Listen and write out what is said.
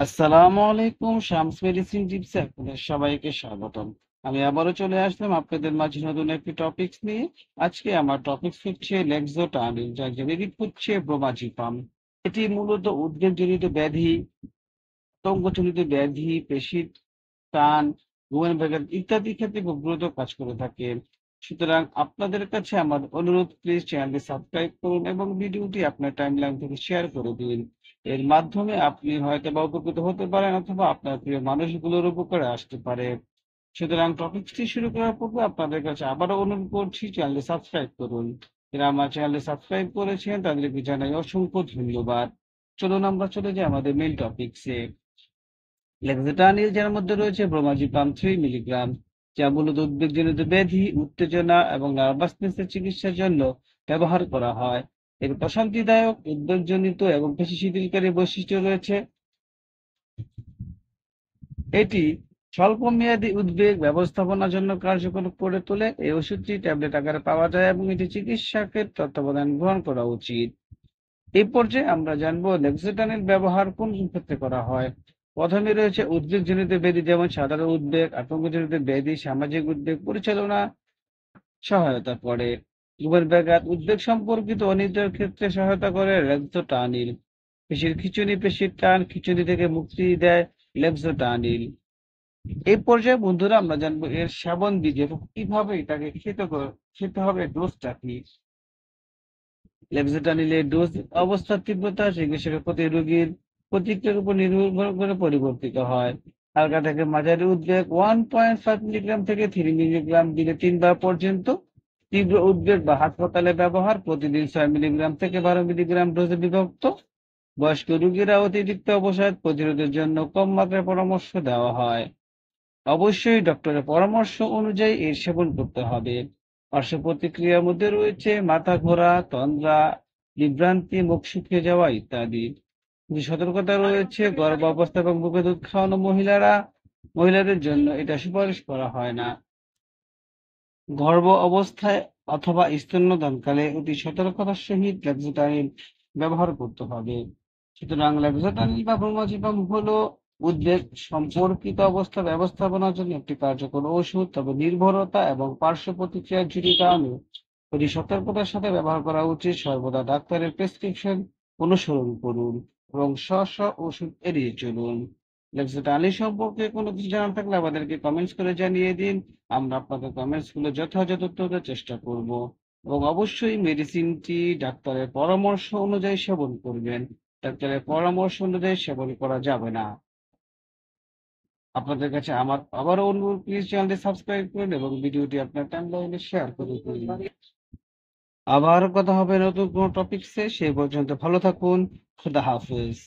আসসালামু আলাইকুম। শামস মেডিসিন টিপসে আপনাদের সবাইকে স্বাগতম। আমি আবারও চলে আসলাম আপনাদের মাঝে নতুন একটি টপিকস নিয়ে। আজকে আমার টপিকস হচ্ছে লেক্সোটানিন, যার জেনেরিক হচ্ছে ব্রোমাজিপাম। এটি মূলত উদ্বেগজনিত ব্যাধি, আতঙ্কজনিত ব্যাধি, পেশির টান, ঘুমের ব্যাঘাত ইত্যাদি ক্ষেত্রে খুব দ্রুত কাজ করে থাকে। সুতরাং আপনাদের কাছে আমার অনুরোধ, প্লিজ চ্যানেলটি সাবস্ক্রাইব করুন এবং ভিডিওটি আপনার টাইমলাইন থেকে শেয়ার করে দিন। এর মাধ্যমে আপনি হয়তো বা উপকৃত হতে পারেন অথবা আপনার প্রিয় মানুষগুলোর উপকারে আসতে পারে। সুতরাং টপিকটি শুরু করার পূর্বে আপনাদের কাছে আবারও অনুরোধ করছি, চ্যানেলটি সাবস্ক্রাইব করুন। যারা আমার চ্যানেলটি সাবস্ক্রাইব করেছেন তাদেরকে জানাই অসংখ্য ধন্যবাদ। চলুন আমরা চলে যাই আমাদের মেইন টপিকসে। লেক্সোটানিল, যার মধ্যে রয়েছে ব্রোমাজিপাম 3 মিলিগ্রাম, যা মূলত উদ্বেগজনিত ব্যাধি, উত্তেজনা এবং নার্ভাসনেসের চিকিৎসার জন্য ব্যবহার করা হয়। এর প্রশান্তিদায়ক, উদ্বেগজনিত এবং পেশি শিথিলকারী বৈশিষ্ট্য রয়েছে। এটি স্বল্পমেয়াদী উদ্বেগ ব্যবস্থাপনার জন্য কার্যকর করে তোলে। এই ওষুধটি ট্যাবলেট আকারে পাওয়া যায় এবং এটি চিকিৎসকের তত্ত্বাবধান গ্রহণ করা উচিত। এই পর্যায়ে আমরা জানবো লেক্সোটানিল ব্যবহার কোন কোন ক্ষেত্রে করা হয়। প্রথমে রয়েছে উদ্বেগজনিত ব্যাধি, যেমন সাধারণ উদ্বেগ, আতঙ্কজনিত ব্যাধি, সামাজিক উদ্বেগ পরিচালনা সহায়তা করে। ঘুমের ব্যাঘাত, উদ্বেগ সম্পর্কিত অনিদ্রার ক্ষেত্রে সহায়তা করে লেক্সোটানিল। পেশির খিঁচুনি, পেশির টান, খিঁচুনি থেকে মুক্তি দেয় লেক্সোটানিল। এই পর্যায়ে বন্ধুরা আমরা জানবো এর সেবন বিধি এবং কিভাবে এটাকে খেতে হবে, ডোজটা কি। লেক্সোটানিলের ডোজ অবস্থার তীব্রতা চিকিৎসকের প্রতি রোগীর প্রতিক্রিয়ার উপর নির্ভর করে পরিবর্তিত হয়। হালকা থেকে মাঝারি উদ্বেগ 1.5 মিলিগ্রাম থেকে 3 মিলিগ্রাম দিনে 3 বার পর্যন্ত। তীব্র উদ্বেগ বা হাসপাতালে ব্যবহার প্রতিদিন 6 মিলিগ্রাম থেকে 12 মিলিগ্রাম ডোজে বিভক্ত। বয়স্ক রোগীরা অতিরিক্ত অবসাদ প্রতিরোধের জন্য কম মাত্রায় পরামর্শ দেওয়া হয়। অবশ্যই ডক্টরের পরামর্শ অনুযায়ী এর সেবন করতে হবে। পার্শ্ব প্রতিক্রিয়ার মধ্যে রয়েছে মাথা ঘোরা, তন্দ্রা, বিভ্রান্তি, মুখ শুকিয়ে যাওয়া ইত্যাদি। কিছু সতর্কতা রয়েছে। গর্ভাবস্থা এবং বুকে দুধ খাওয়ানো মহিলাদের জন্য এটা সুপারিশ করা হয় না। গর্ভ অবস্থায় অথবা স্তন্যদানকালে অতি সতর্কতার সহিত ল্যাক্সোটানিল ব্যবহার করতে হবে। সুতরাং ল্যাক্সোটানিল বা ব্রোমাজিপাম হলো উদ্বেগ সম্পর্কিত অবস্থা ব্যবস্থাপনার জন্য একটি কার্যকর ওষুধ। তবে নির্ভরতা এবং পার্শ্ব প্রতিক্রিয়ার ঝুঁকির কারণে অতি সতর্কতার সাথে ব্যবহার করা উচিত। সর্বদা ডাক্তারের প্রেসক্রিপশন অনুসরণ করুন এবং স্ব ওষুধ এড়িয়ে চলুন। লেক্সোটানিল সম্পর্কে কোনো কিছু জানার থাকলে আমাদেরকে কমেন্টস করে জানিয়ে দিন। আমরা আপনাদের কমেন্টস গুলো যথাযথ উত্তর দেওয়ার চেষ্টা করব। এবং অবশ্যই মেডিসিনটি ডাক্তারের পরামর্শ অনুযায়ী সেবন করবেন। ডাক্তারের পরামর্শ অনুযায়ী সেবন করা যাবে না। আপনাদের কাছে আমার আবারও অনুরোধ, প্লিজ চ্যানেলটি সাবস্ক্রাইব করুন এবং ভিডিওটি আপনার টাইমলাইনে শেয়ার করে দিন। আবার কথা হবে নতুন কোনো টপিকসে। সেই পর্যন্ত ভালো থাকুন। খুদা হাফেজ।